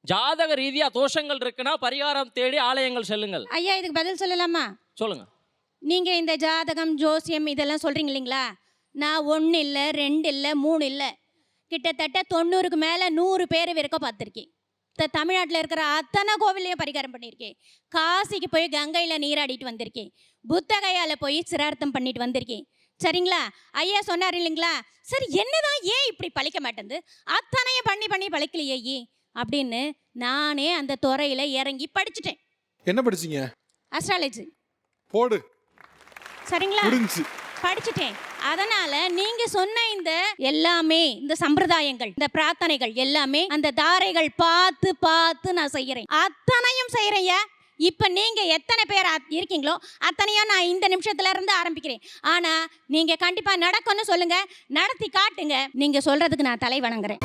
ஜாதக ரீதியா தோஷங்கள் இருக்குன்னா பரிகாரம் தேடி ஆலயங்கள் செல்லுங்கள். ஐயா இதுக்கு பதில் சொல்லலாமா? சொல்லுங்க. நீங்க இந்த ஜாதகம் ஜோசியம் இதெல்லாம் சொல்றீங்க இல்லைங்களா? நான் 1 இல்லை 2 இல்லை 3 இல்லை கிட்டத்தட்ட 90க்கு மேலே 100 பேர் இருக்க பார்த்துருக்கேன். தமிழ்நாட்டில் இருக்கிற அத்தனை கோவிலையும் பரிகாரம் பண்ணியிருக்கேன். காசிக்கு போய் கங்கையில் நீராடிட்டு வந்திருக்கேன். புத்தகையால் போய் சிரார்த்தம் பண்ணிட்டு வந்திருக்கேன். சரிங்களா? ஐயா சொன்னார் இல்லைங்களா, சரி என்னதான் ஏன் இப்படி பழிக்க மாட்டேங்குது, அத்தனையும் பண்ணி பண்ணி பழிக்கலையே அப்படின்னு நானே அந்த துறையில் இறங்கி படிச்சுட்டேன். என்ன படிச்சீங்க? அஸ்ட்ராலஜி. போடு. சரிங்களா? படிச்சுட்டேன். அதனால நீங்க சொன்ன இந்த எல்லாமே, இந்த சம்பிரதாயங்கள், இந்த பிரார்த்தனைகள் எல்லாமே அந்த தாரைகள் பார்த்து பார்த்து நான் செய்யறேன். அத்தனையும் செய்யறேன். இப்ப நீங்க எத்தனை பேர் இருக்கீங்களோ அத்தனையும் நான் இந்த நிமிஷத்துல இருந்து ஆரம்பிக்கிறேன். ஆனா நீங்க கண்டிப்பா நடக்கும்னு சொல்லுங்க, நடத்தி காட்டுங்க. நீங்க சொல்றதுக்கு நான் தலை வணங்குறேன்.